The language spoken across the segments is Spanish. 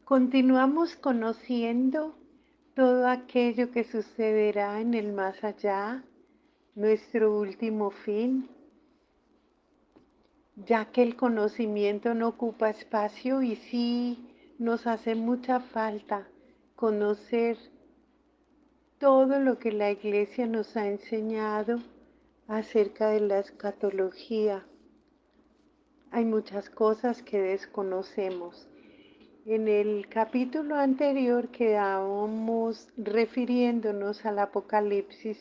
Continuamos conociendo todo aquello que sucederá en el más allá, nuestro último fin, ya que el conocimiento no ocupa espacio y sí nos hace mucha falta conocer todo lo que la Iglesia nos ha enseñado acerca de la escatología. Hay muchas cosas que desconocemos. En el capítulo anterior quedábamos refiriéndonos al Apocalipsis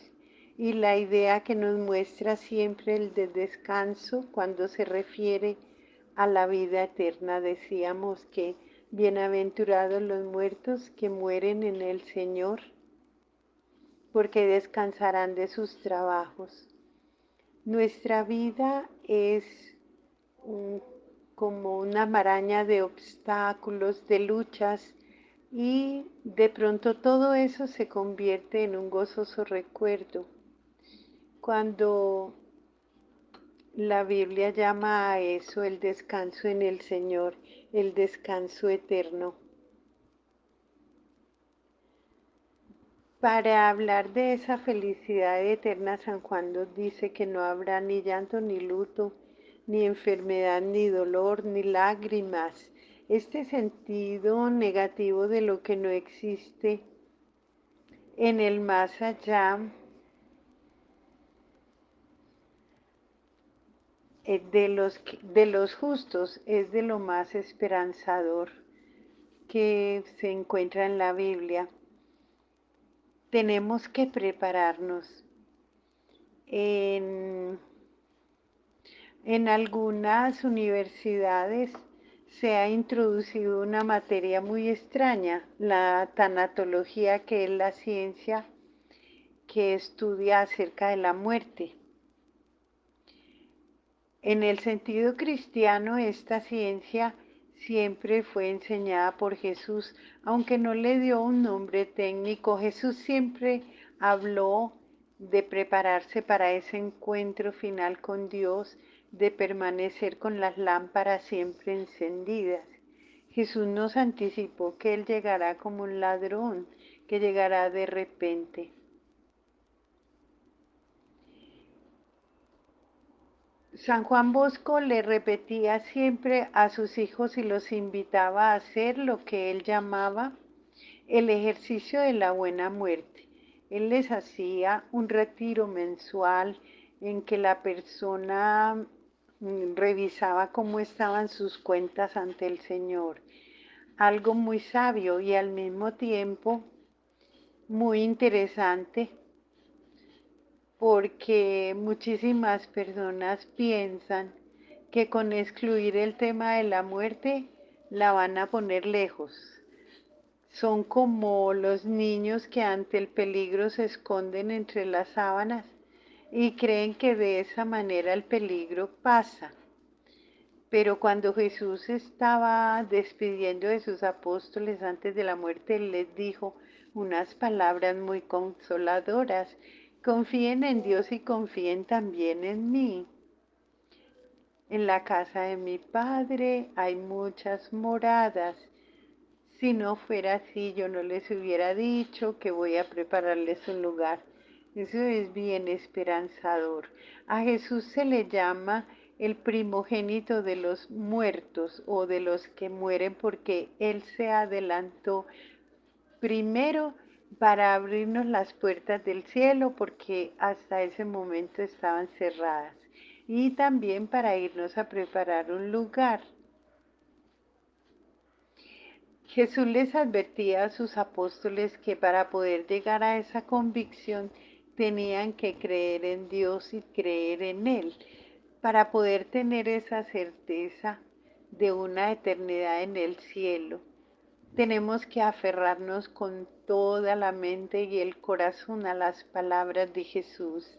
y la idea que nos muestra siempre el de descanso cuando se refiere a la vida eterna. Decíamos que bienaventurados los muertos que mueren en el Señor, porque descansarán de sus trabajos. Nuestra vida es un- como una maraña de obstáculos, de luchas, y de pronto todo eso se convierte en un gozoso recuerdo. Cuando la Biblia llama a eso el descanso en el Señor, el descanso eterno. Para hablar de esa felicidad eterna, San Juan nos dice que no habrá ni llanto ni luto, ni enfermedad ni dolor, ni lágrimas. Este sentido negativo de lo que no existe en el más allá, de los justos, es de lo más esperanzador que se encuentra en la Biblia. Tenemos que prepararnos. En En algunas universidades se ha introducido una materia muy extraña, la tanatología, que es la ciencia que estudia acerca de la muerte. En el sentido cristiano, esta ciencia siempre fue enseñada por Jesús, aunque no le dio un nombre técnico. Jesús siempre habló de prepararse para ese encuentro final con Dios, de permanecer con las lámparas siempre encendidas. Jesús nos anticipó que Él llegará como un ladrón, que llegará de repente. San Juan Bosco le repetía siempre a sus hijos y los invitaba a hacer lo que él llamaba el ejercicio de la buena muerte. Él les hacía un retiro mensual en que la persona revisaba cómo estaban sus cuentas ante el Señor. Algo muy sabio y al mismo tiempo muy interesante, porque muchísimas personas piensan que con excluir el tema de la muerte la van a poner lejos. Son como los niños que ante el peligro se esconden entre las sábanas y creen que de esa manera el peligro pasa. Pero cuando Jesús estaba despidiendo de sus apóstoles antes de la muerte, Él les dijo unas palabras muy consoladoras: confíen en Dios y confíen también en mí. En la casa de mi Padre hay muchas moradas. Si no fuera así, yo no les hubiera dicho que voy a prepararles un lugar. Eso es bien esperanzador. A Jesús se le llama el primogénito de los muertos o de los que mueren, porque Él se adelantó primero para abrirnos las puertas del cielo, porque hasta ese momento estaban cerradas, y también para irnos a preparar un lugar. Jesús les advertía a sus apóstoles que para poder llegar a esa convicción tenían que creer en Dios y creer en Él. Para poder tener esa certeza de una eternidad en el cielo, tenemos que aferrarnos con toda la mente y el corazón a las palabras de Jesús.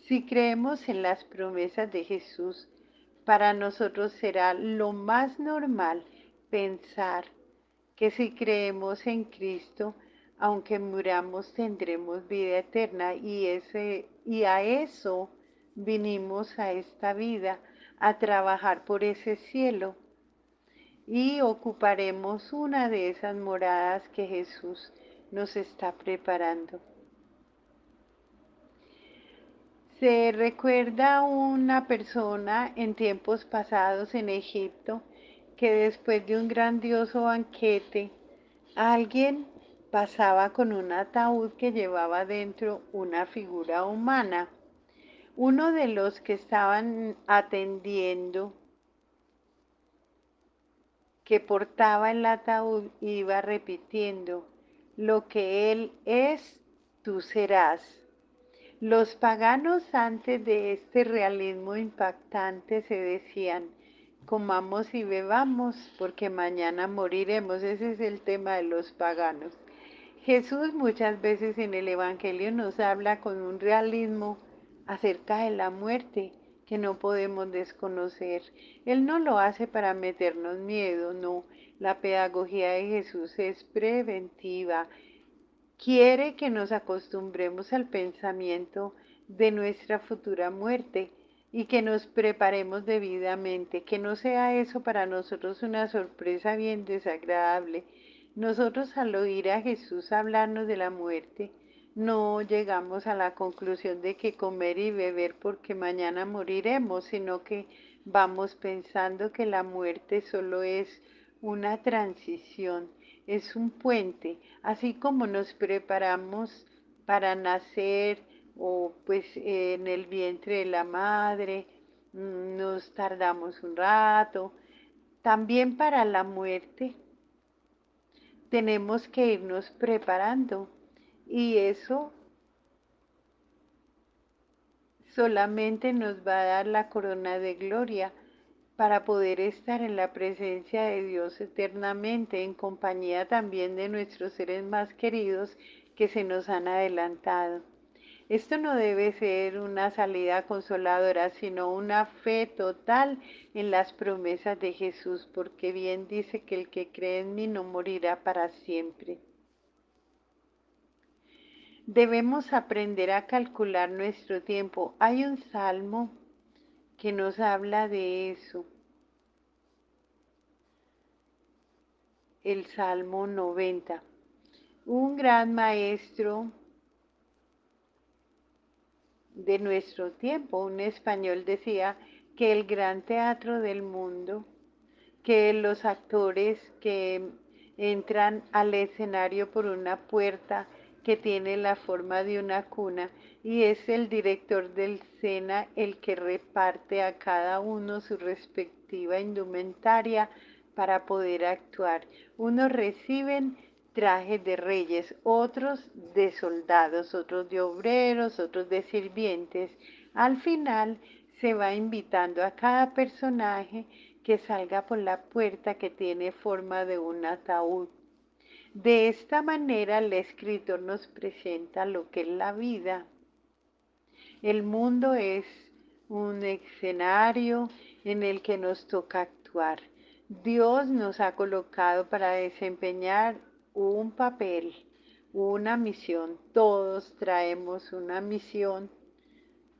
Si creemos en las promesas de Jesús, para nosotros será lo más normal pensar que si creemos en Cristo, aunque muramos, tendremos vida eterna, y a eso vinimos a esta vida, a trabajar por ese cielo. y ocuparemos una de esas moradas que Jesús nos está preparando. Se recuerda una persona en tiempos pasados en Egipto que después de un grandioso banquete, alguien pasaba con un ataúd que llevaba dentro una figura humana. Uno de los que estaban atendiendo, que portaba el ataúd, iba repitiendo: lo que él es, tú serás. Los paganos antes de este realismo impactante se decían: comamos y bebamos porque mañana moriremos. Ese es el tema de los paganos. Jesús muchas veces en el Evangelio nos habla con un realismo acerca de la muerte que no podemos desconocer. Él no lo hace para meternos miedo, no. La pedagogía de Jesús es preventiva. Quiere que nos acostumbremos al pensamiento de nuestra futura muerte y que nos preparemos debidamente, que no sea eso para nosotros una sorpresa bien desagradable. Nosotros al oír a Jesús hablarnos de la muerte, no llegamos a la conclusión de que comer y beber porque mañana moriremos, sino que vamos pensando que la muerte solo es una transición, es un puente, así como nos preparamos para nacer o pues en el vientre de la madre, nos tardamos un rato, también para la muerte tenemos que irnos preparando y eso solamente nos va a dar la corona de gloria para poder estar en la presencia de Dios eternamente, en compañía también de nuestros seres más queridos que se nos han adelantado. Esto no debe ser una salida consoladora, sino una fe total en las promesas de Jesús, porque bien dice que el que cree en mí no morirá para siempre. Debemos aprender a calcular nuestro tiempo. Hay un salmo que nos habla de eso, el Salmo 90. Un gran maestro de nuestro tiempo, un español, decía que el gran teatro del mundo, que los actores que entran al escenario por una puerta que tiene la forma de una cuna y es el director del SENA el que reparte a cada uno su respectiva indumentaria para poder actuar. Unos reciben trajes de reyes, otros de soldados, otros de obreros, otros de sirvientes. Al final se va invitando a cada personaje que salga por la puerta que tiene forma de un ataúd. De esta manera el escritor nos presenta lo que es la vida. El mundo es un escenario en el que nos toca actuar. Dios nos ha colocado para desempeñar un papel, una misión. Todos traemos una misión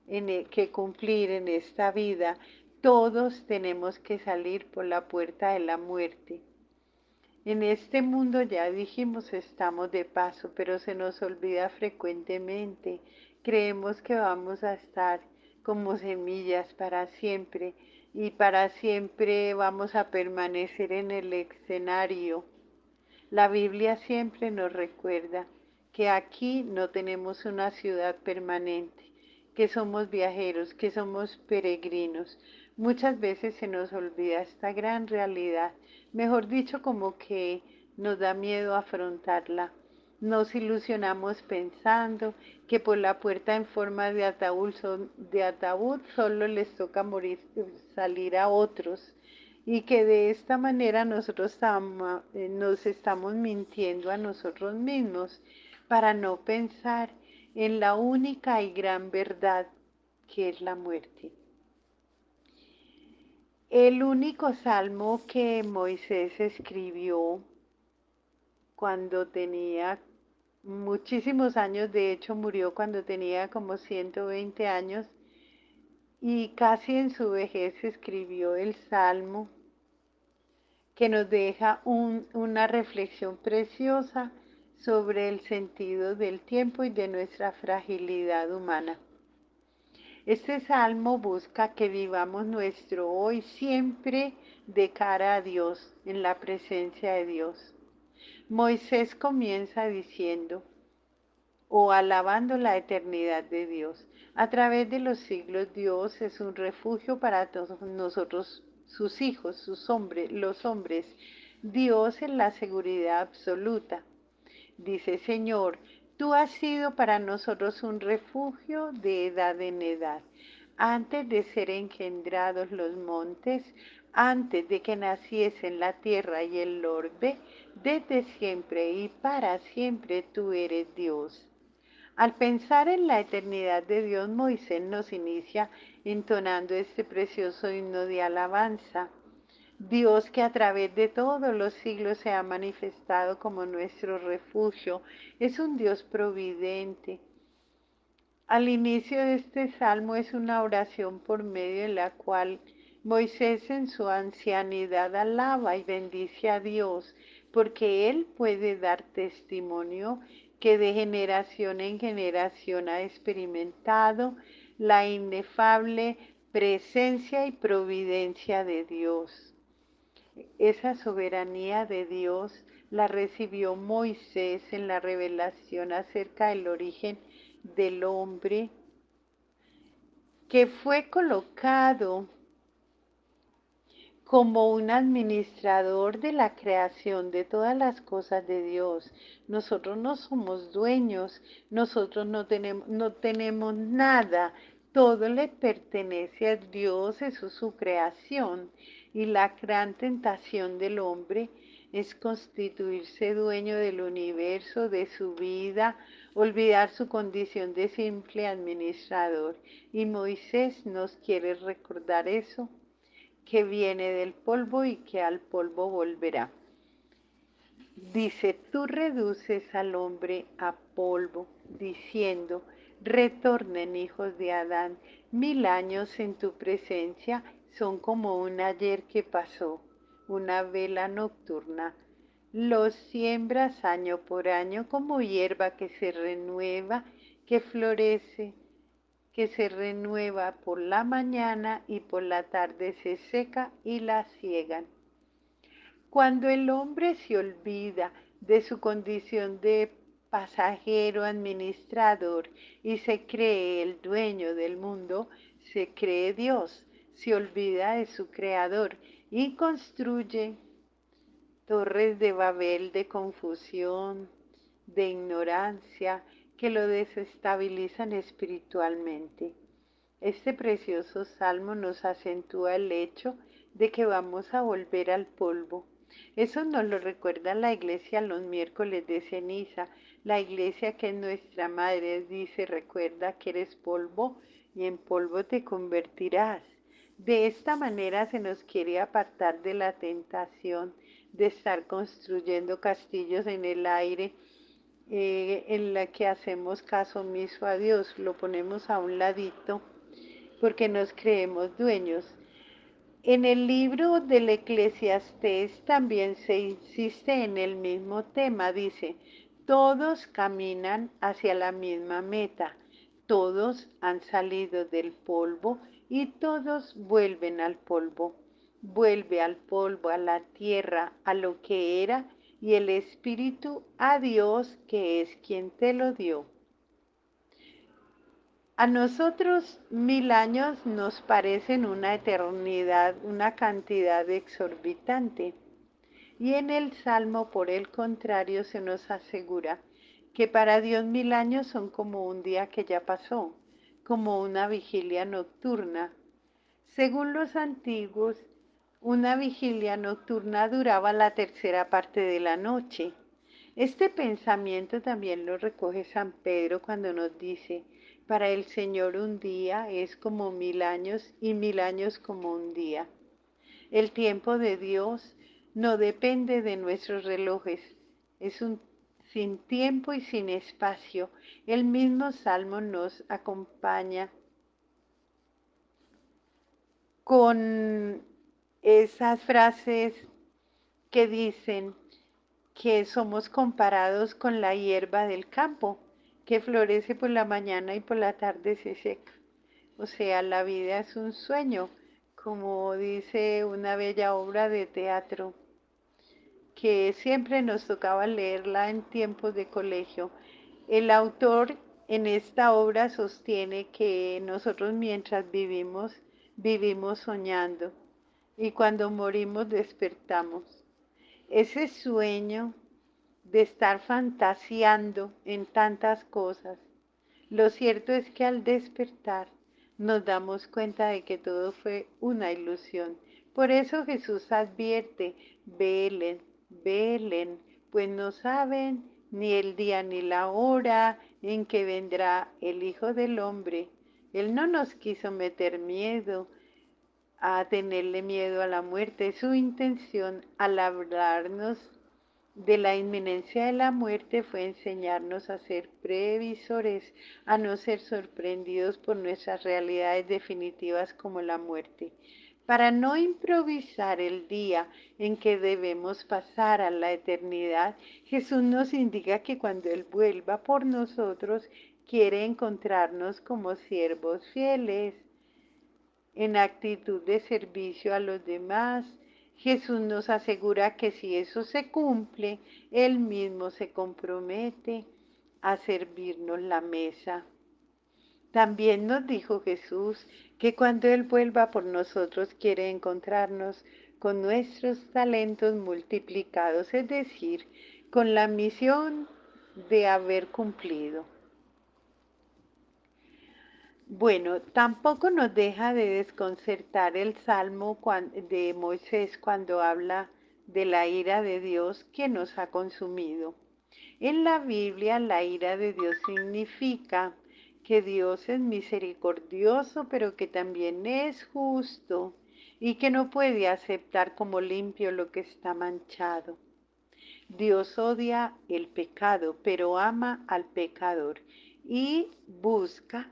que cumplir en esta vida. Todos tenemos que salir por la puerta de la muerte. En este mundo, ya dijimos, estamos de paso, pero se nos olvida frecuentemente. Creemos que vamos a estar como semillas para siempre y para siempre vamos a permanecer en el escenario. La Biblia siempre nos recuerda que aquí no tenemos una ciudad permanente, que somos viajeros, que somos peregrinos. Muchas veces se nos olvida esta gran realidad, mejor dicho, como que nos da miedo afrontarla. Nos ilusionamos pensando que por la puerta en forma de ataúd solo les toca morir, salir a otros y que de esta manera nosotros nos estamos mintiendo a nosotros mismos para no pensar en la única y gran verdad que es la muerte. El único salmo que Moisés escribió cuando tenía muchísimos años, de hecho murió cuando tenía como 120 años y casi en su vejez escribió el salmo que nos deja una reflexión preciosa sobre el sentido del tiempo y de nuestra fragilidad humana. Este salmo busca que vivamos nuestro hoy siempre de cara a Dios, en la presencia de Dios. Moisés comienza diciendo o alabando la eternidad de Dios. A través de los siglos Dios es un refugio para todos nosotros, sus hijos, los hombres. Dios es la seguridad absoluta. Dice, Señor, tú has sido para nosotros un refugio de edad en edad. Antes de ser engendrados los montes, antes de que naciesen la tierra y el orbe, desde siempre y para siempre tú eres Dios. Al pensar en la eternidad de Dios, Moisés nos inicia entonando este precioso himno de alabanza. Dios que a través de todos los siglos se ha manifestado como nuestro refugio, es un Dios providente. Al inicio de este salmo es una oración por medio de la cual Moisés en su ancianidad alaba y bendice a Dios, porque él puede dar testimonio que de generación en generación ha experimentado la inefable presencia y providencia de Dios. Esa soberanía de Dios la recibió Moisés en la revelación acerca del origen del hombre, que fue colocado como un administrador de la creación de todas las cosas de Dios. Nosotros no somos dueños, nosotros no tenemos nada, todo le pertenece a Dios, eso es su creación. Y la gran tentación del hombre es constituirse dueño del universo, de su vida, olvidar su condición de simple administrador. Y Moisés nos quiere recordar eso, que viene del polvo y que al polvo volverá. Dice, tú reduces al hombre a polvo, diciendo, retornen hijos de Adán, 1000 años en tu presencia son como un ayer que pasó, una vela nocturna. Los siembras año por año como hierba que se renueva, que florece, que se renueva por la mañana y por la tarde se seca y la ciegan. Cuando el hombre se olvida de su condición de pasajero administrador y se cree el dueño del mundo, se cree Dios, se olvida de su creador y construye torres de Babel de confusión, de ignorancia, que lo desestabilizan espiritualmente. Este precioso salmo nos acentúa el hecho de que vamos a volver al polvo. Eso nos lo recuerda la iglesia los miércoles de ceniza. La iglesia, que es nuestra madre, dice, recuerda que eres polvo y en polvo te convertirás. De esta manera se nos quiere apartar de la tentación de estar construyendo castillos en el aire, en la que hacemos caso omiso a Dios, lo ponemos a un ladito porque nos creemos dueños. En el libro del Eclesiastés también se insiste en el mismo tema, dice, todos caminan hacia la misma meta, todos han salido del polvo y todos vuelven al polvo. Vuelve al polvo, a la tierra, a lo que era, y el espíritu a Dios, que es quien te lo dio. A nosotros 1000 años nos parecen una eternidad, una cantidad exorbitante. Y en el Salmo, por el contrario, se nos asegura que para Dios 1000 años son como un día que ya pasó, como una vigilia nocturna. Según los antiguos, una vigilia nocturna duraba la tercera parte de la noche. Este pensamiento también lo recoge San Pedro cuando nos dice, para el Señor un día es como 1000 años y 1000 años como un día. El tiempo de Dios no depende de nuestros relojes, es un sin tiempo y sin espacio. El mismo Salmo nos acompaña con esas frases que dicen que somos comparados con la hierba del campo, que florece por la mañana y por la tarde se seca. O sea, la vida es un sueño, como dice una bella obra de teatro que siempre nos tocaba leerla en tiempos de colegio. El autor en esta obra sostiene que nosotros mientras vivimos, vivimos soñando y cuando morimos despertamos. Ese sueño de estar fantaseando en tantas cosas, lo cierto es que al despertar nos damos cuenta de que todo fue una ilusión. Por eso Jesús advierte, velen, velen, pues no saben ni el día ni la hora en que vendrá el Hijo del Hombre. Él no nos quiso meter miedo, a tenerle miedo a la muerte. Su intención al hablarnos de la inminencia de la muerte fue enseñarnos a ser previsores, a no ser sorprendidos por nuestras realidades definitivas como la muerte, para no improvisar el día en que debemos pasar a la eternidad. Jesús nos indica que cuando Él vuelva por nosotros, quiere encontrarnos como siervos fieles, en actitud de servicio a los demás. Jesús nos asegura que si eso se cumple, Él mismo se compromete a servirnos la mesa. También nos dijo Jesús que cuando Él vuelva por nosotros quiere encontrarnos con nuestros talentos multiplicados, es decir, con la misión de haber cumplido. Bueno, tampoco nos deja de desconcertar el salmo de Moisés cuando habla de la ira de Dios que nos ha consumido. En la Biblia, la ira de Dios significa que Dios es misericordioso, pero que también es justo y que no puede aceptar como limpio lo que está manchado. Dios odia el pecado, pero ama al pecador y busca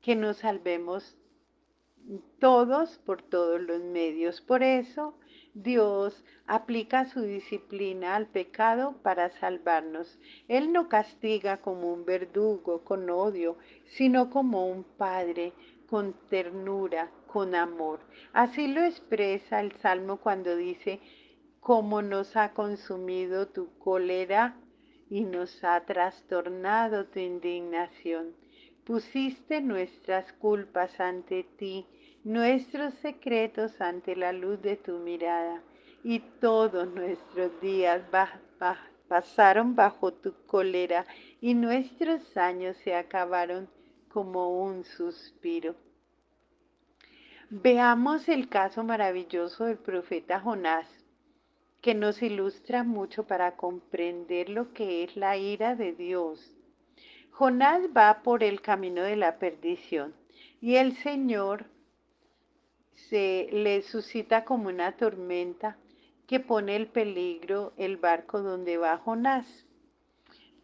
que nos salvemos todos por todos los medios. Por eso Dios aplica su disciplina al pecado para salvarnos. Él no castiga como un verdugo con odio, sino como un padre con ternura, con amor. Así lo expresa el Salmo cuando dice, como nos ha consumido tu cólera y nos ha trastornado tu indignación. Pusiste nuestras culpas ante ti, nuestros secretos ante la luz de tu mirada, y todos nuestros días pasaron bajo tu cólera, y nuestros años se acabaron como un suspiro. Veamos el caso maravilloso del profeta Jonás, que nos ilustra mucho para comprender lo que es la ira de Dios. Jonás va por el camino de la perdición y el Señor se le suscita como una tormenta que pone en peligro el barco donde va Jonás.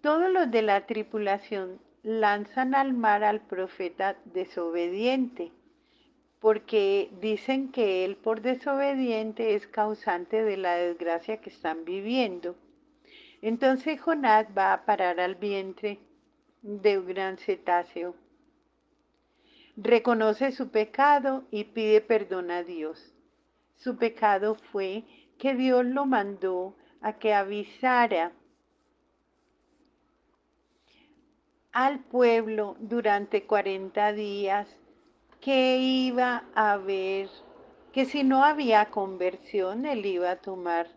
Todos los de la tripulación lanzan al mar al profeta desobediente, porque dicen que él por desobediente es causante de la desgracia que están viviendo. Entonces Jonás va a parar al vientre de un gran cetáceo. Reconoce su pecado y pide perdón a Dios. Su pecado fue que Dios lo mandó a que avisara al pueblo durante 40 días que iba a haber, que si no había conversión, él iba a tomar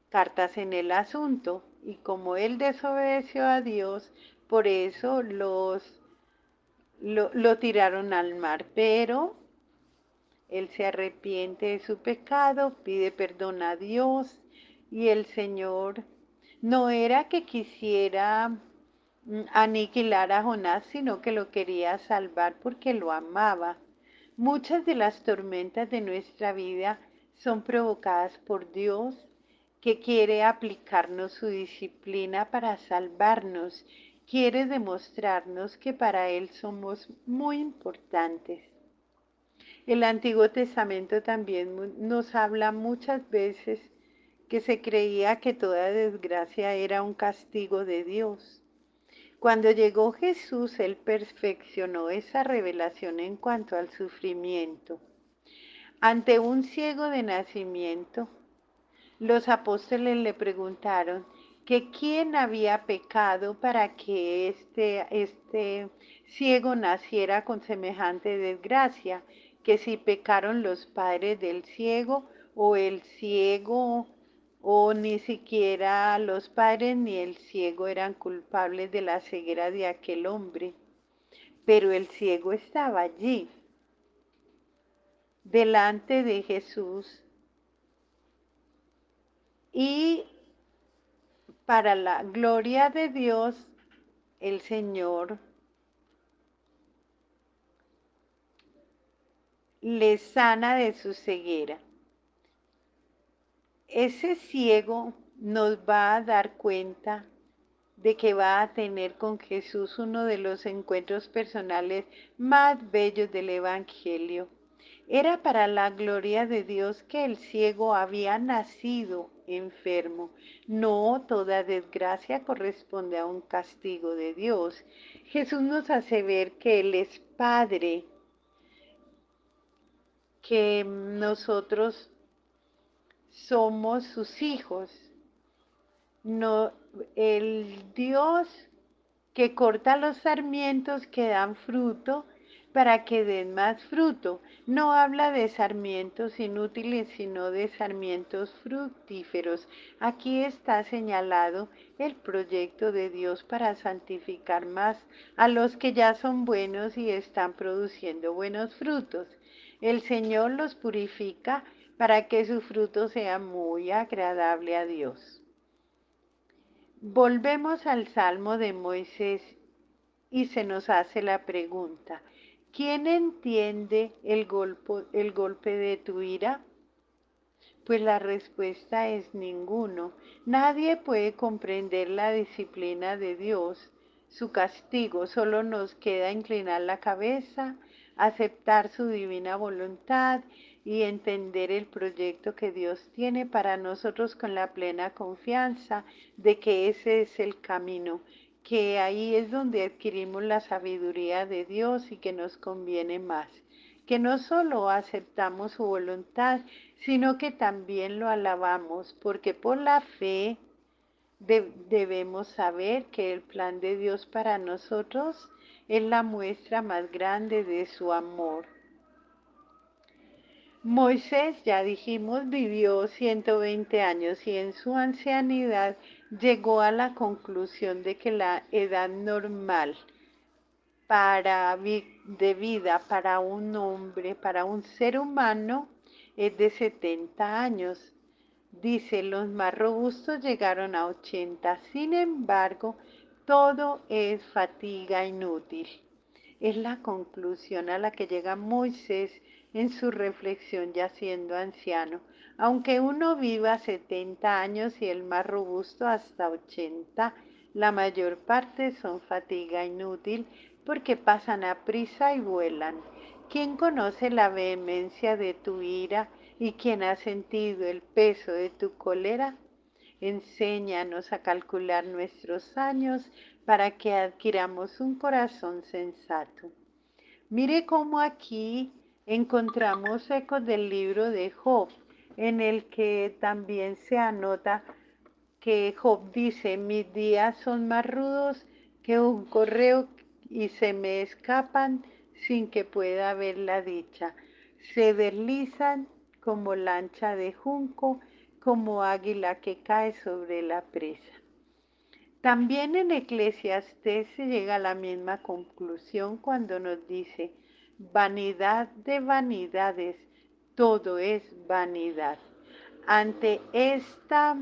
cartas en el asunto. Y como él desobedeció a Dios, por eso lo tiraron al mar. Pero él se arrepiente de su pecado, pide perdón a Dios y el Señor no era que quisiera aniquilar a Jonás, sino que lo quería salvar porque lo amaba. Muchas de las tormentas de nuestra vida son provocadas por Dios, que quiere aplicarnos su disciplina para salvarnos, quiere demostrarnos que para Él somos muy importantes. El Antiguo Testamento también nos habla muchas veces que se creía que toda desgracia era un castigo de Dios. Cuando llegó Jesús, Él perfeccionó esa revelación en cuanto al sufrimiento. Ante un ciego de nacimiento, los apóstoles le preguntaron que quién había pecado para que este ciego naciera con semejante desgracia, que si pecaron los padres del ciego o el ciego, o ni siquiera los padres ni el ciego eran culpables de la ceguera de aquel hombre. Pero el ciego estaba allí, delante de Jesús, y para la gloria de Dios, el Señor le sana de su ceguera. Ese ciego nos va a dar cuenta de que va a tener con Jesús uno de los encuentros personales más bellos del Evangelio. Era para la gloria de Dios que el ciego había nacido enfermo. No toda desgracia corresponde a un castigo de Dios. Jesús nos hace ver que Él es Padre, que nosotros somos sus hijos. No, el Dios que corta los sarmientos que dan fruto para que den más fruto. No habla de sarmientos inútiles, sino de sarmientos fructíferos. Aquí está señalado el proyecto de Dios para santificar más a los que ya son buenos y están produciendo buenos frutos. El Señor los purifica para que su fruto sea muy agradable a Dios. Volvemos al Salmo de Moisés y se nos hace la pregunta, ¿quién entiende el golpe de tu ira? Pues la respuesta es ninguno. Nadie puede comprender la disciplina de Dios, su castigo. Solo nos queda inclinar la cabeza, aceptar su divina voluntad y entender el proyecto que Dios tiene para nosotros con la plena confianza de que ese es el camino, que ahí es donde adquirimos la sabiduría de Dios y que nos conviene más, que no solo aceptamos su voluntad, sino que también lo alabamos, porque por la fe debemos saber que el plan de Dios para nosotros es la muestra más grande de su amor. Moisés, ya dijimos, vivió 120 años y en su ancianidad llegó a la conclusión de que la edad normal de vida para un hombre, para un ser humano, es de 70 años. Dice, los más robustos llegaron a 80. Sin embargo, todo es fatiga inútil. Es la conclusión a la que llega Moisés en su reflexión ya siendo anciano. Aunque uno viva 70 años y el más robusto hasta 80, la mayor parte son fatiga inútil porque pasan a prisa y vuelan. ¿Quién conoce la vehemencia de tu ira y quién ha sentido el peso de tu cólera? Enséñanos a calcular nuestros años para que adquiramos un corazón sensato. Mire cómo aquí encontramos ecos del libro de Job, en el que también se anota que Job dice, mis días son más rudos que un correo y se me escapan sin que pueda ver la dicha. Se deslizan como lancha de junco, como águila que cae sobre la presa. También en Eclesiastés se llega a la misma conclusión cuando nos dice, vanidad de vanidades, todo es vanidad. Ante esta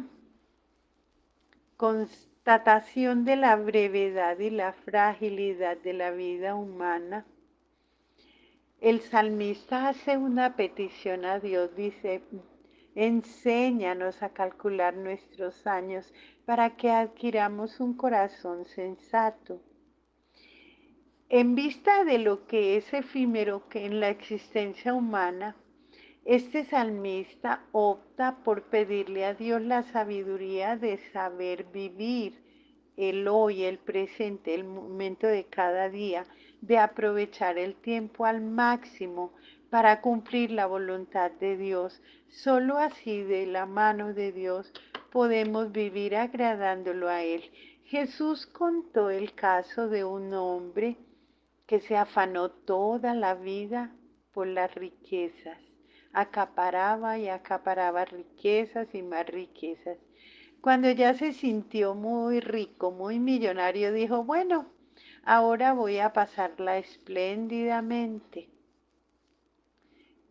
constatación de la brevedad y la fragilidad de la vida humana, el salmista hace una petición a Dios, dice, enséñanos a calcular nuestros años para que adquiramos un corazón sensato. En vista de lo que es efímero que en la existencia humana, Este salmista opta por pedirle a Dios la sabiduría de saber vivir el hoy, el presente, el momento de cada día, de aprovechar el tiempo al máximo para cumplir la voluntad de Dios. Solo así, de la mano de Dios, podemos vivir agradándolo a Él. Jesús contó el caso de un hombre que se afanó toda la vida por las riquezas, acaparaba y acaparaba riquezas y más riquezas. Cuando ya se sintió muy rico, muy millonario, dijo, bueno, ahora voy a pasarla espléndidamente.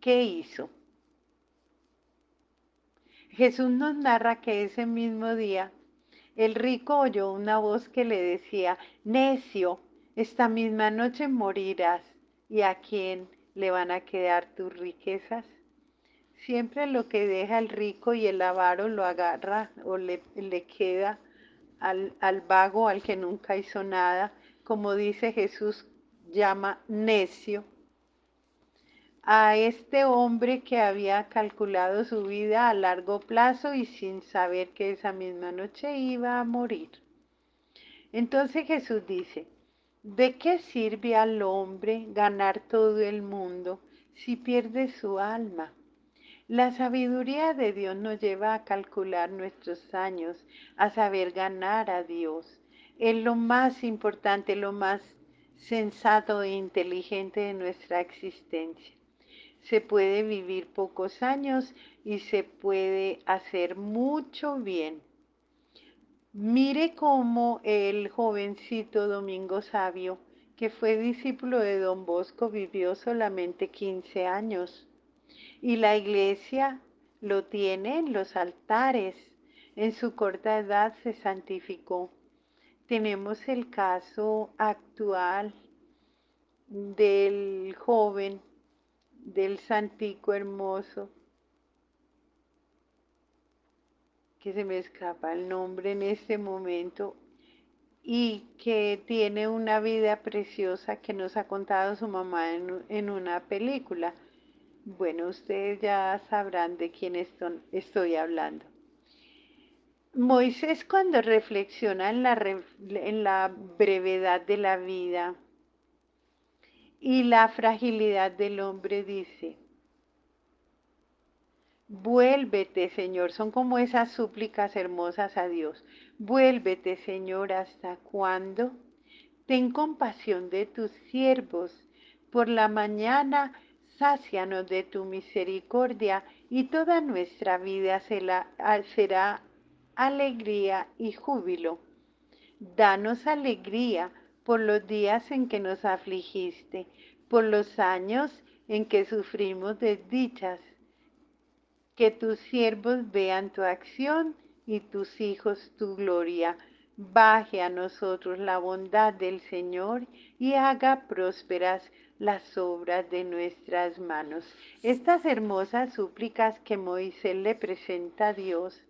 ¿Qué hizo? Jesús nos narra que ese mismo día el rico oyó una voz que le decía, necio, esta misma noche morirás. ¿Y a quién le van a quedar tus riquezas? Siempre lo que deja el rico y el avaro lo agarra o le queda al vago, al que nunca hizo nada, como dice Jesús, llama necio a este hombre que había calculado su vida a largo plazo y sin saber que esa misma noche iba a morir. Entonces Jesús dice, ¿de qué sirve al hombre ganar todo el mundo si pierde su alma? La sabiduría de Dios nos lleva a calcular nuestros años, a saber ganar a Dios. Es lo más importante, lo más sensato e inteligente de nuestra existencia. Se puede vivir pocos años y se puede hacer mucho bien. Mire cómo el jovencito Domingo Sabio, que fue discípulo de Don Bosco, vivió solamente 15 años. Y la iglesia lo tiene en los altares. En su corta edad se santificó. Tenemos el caso actual del joven, del santico hermoso, que se me escapa el nombre en este momento, y que tiene una vida preciosa que nos ha contado su mamá en una película. Bueno, ustedes ya sabrán de quién estoy hablando. Moisés, cuando reflexiona en la brevedad de la vida y la fragilidad del hombre, dice, vuélvete, Señor, son como esas súplicas hermosas a Dios. Vuélvete, Señor, ¿hasta cuándo? Ten compasión de tus siervos. Por la mañana, sácianos de tu misericordia y toda nuestra vida será alegría y júbilo. Danos alegría por los días en que nos afligiste, por los años en que sufrimos desdichas. Que tus siervos vean tu acción y tus hijos tu gloria. Baje a nosotros la bondad del Señor y haga prósperas las obras de nuestras manos. Estas hermosas súplicas que Moisés le presenta a Dios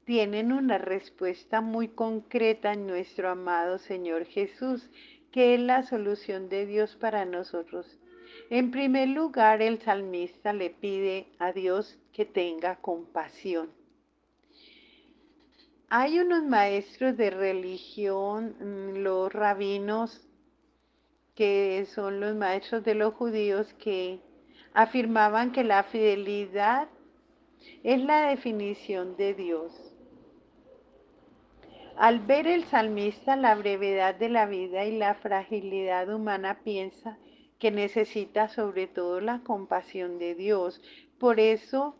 tienen una respuesta muy concreta en nuestro amado Señor Jesús, que es la solución de Dios para nosotros. En primer lugar, el salmista le pide a Dios que tenga compasión. Hay unos maestros de religión, los rabinos, que son los maestros de los judíos, que afirmaban que la fidelidad es la definición de Dios. Al ver el salmista la brevedad de la vida y la fragilidad humana, piensa que necesita sobre todo la compasión de Dios. Por eso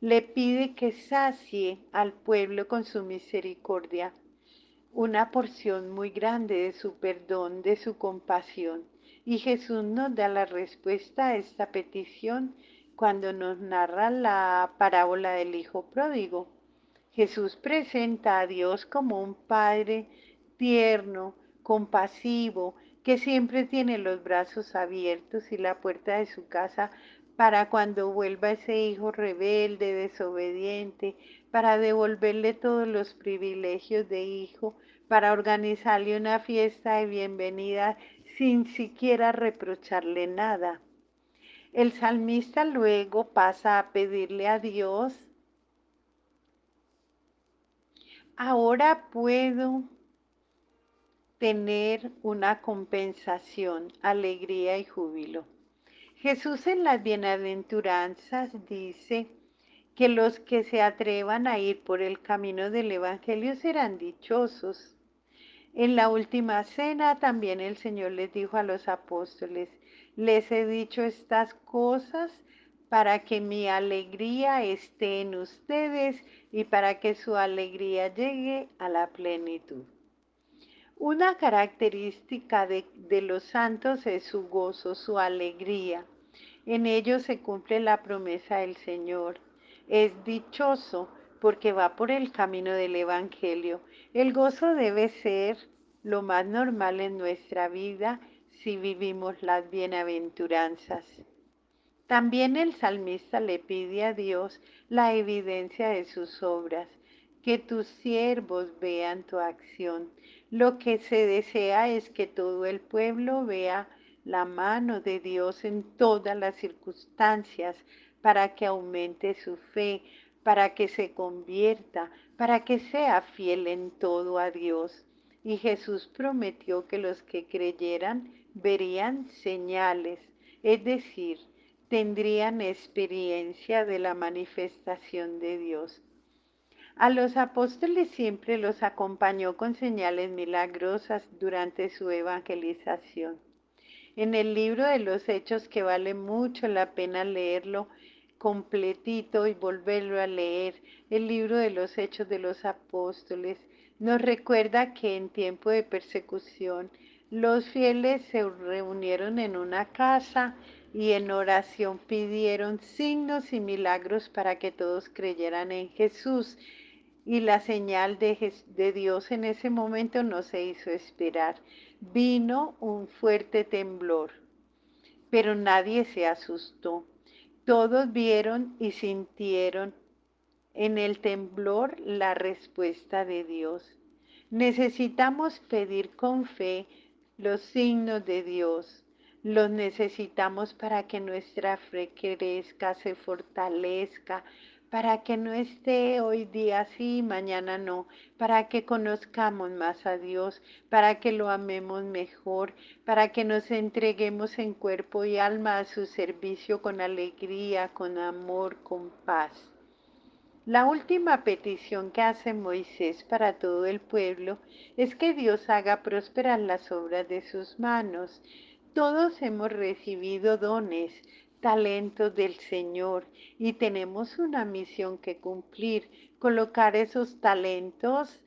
le pide que sacie al pueblo con su misericordia, una porción muy grande de su perdón, de su compasión. Y Jesús nos da la respuesta a esta petición cuando nos narra la parábola del Hijo Pródigo. Jesús presenta a Dios como un Padre tierno, compasivo, que siempre tiene los brazos abiertos y la puerta de su casa para cuando vuelva ese hijo rebelde, desobediente, para devolverle todos los privilegios de hijo, para organizarle una fiesta de bienvenida sin siquiera reprocharle nada. El salmista luego pasa a pedirle a Dios: ahora puedo tener una compensación, alegría y júbilo. Jesús en las bienaventuranzas dice que los que se atrevan a ir por el camino del Evangelio serán dichosos. En la última cena también el Señor les dijo a los apóstoles: les he dicho estas cosas para que mi alegría esté en ustedes y para que su alegría llegue a la plenitud. Una característica de los santos es su gozo, su alegría. En ellos se cumple la promesa del Señor. Es dichoso porque va por el camino del Evangelio. El gozo debe ser lo más normal en nuestra vida si vivimos las bienaventuranzas. También el salmista le pide a Dios la evidencia de sus obras, que tus siervos vean tu acción. Lo que se desea es que todo el pueblo vea la mano de Dios en todas las circunstancias, para que aumente su fe, para que se convierta, para que sea fiel en todo a Dios. Y Jesús prometió que los que creyeran verían señales, es decir, tendrían experiencia de la manifestación de Dios. A los apóstoles siempre los acompañó con señales milagrosas durante su evangelización. En el libro de los Hechos, que vale mucho la pena leerlo completito y volverlo a leer, el libro de los Hechos de los Apóstoles nos recuerda que en tiempo de persecución los fieles se reunieron en una casa y en oración pidieron signos y milagros para que todos creyeran en Jesús. Y la señal de Dios en ese momento no se hizo esperar. Vino un fuerte temblor, pero nadie se asustó. Todos vieron y sintieron en el temblor la respuesta de Dios. Necesitamos pedir con fe los signos de Dios. Los necesitamos para que nuestra fe crezca, se fortalezca, para que no esté hoy día sí y mañana no, para que conozcamos más a Dios, para que lo amemos mejor, para que nos entreguemos en cuerpo y alma a su servicio con alegría, con amor, con paz. La última petición que hace Moisés para todo el pueblo es que Dios haga prósperas las obras de sus manos. Todos hemos recibido dones, talentos del Señor y tenemos una misión que cumplir: colocar esos talentos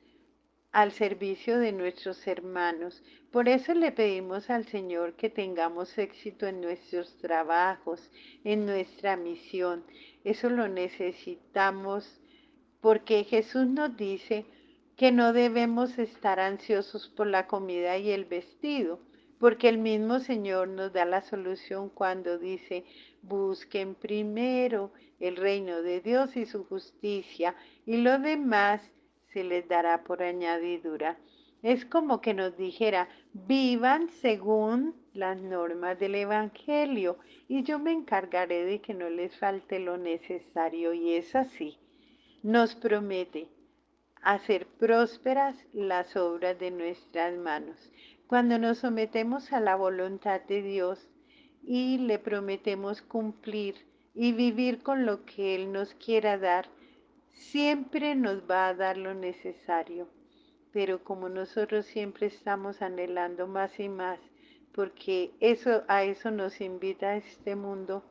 al servicio de nuestros hermanos. Por eso le pedimos al Señor que tengamos éxito en nuestros trabajos, en nuestra misión. Eso lo necesitamos porque Jesús nos dice que no debemos estar ansiosos por la comida y el vestido, porque el mismo Señor nos da la solución cuando dice: busquen primero el reino de Dios y su justicia, y lo demás se les dará por añadidura. Es como que nos dijera: vivan según las normas del Evangelio y yo me encargaré de que no les falte lo necesario. Y es así. Nos promete hacer prósperas las obras de nuestras manos. Cuando nos sometemos a la voluntad de Dios y le prometemos cumplir y vivir con lo que Él nos quiera dar, siempre nos va a dar lo necesario. Pero como nosotros siempre estamos anhelando más y más, porque a eso nos invita este mundo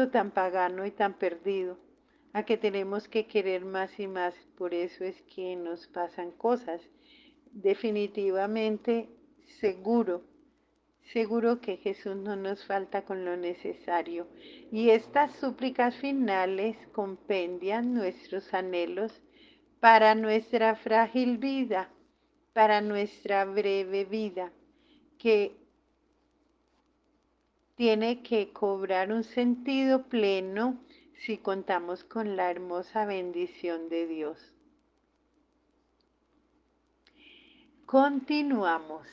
tan pagano y tan perdido, a que tenemos que querer más y más. Por eso es que nos pasan cosas. Definitivamente, seguro, seguro que Jesús no nos falta con lo necesario. Y estas súplicas finales compendian nuestros anhelos para nuestra frágil vida, para nuestra breve vida, que tiene que cobrar un sentido pleno si contamos con la hermosa bendición de Dios. Continuamos.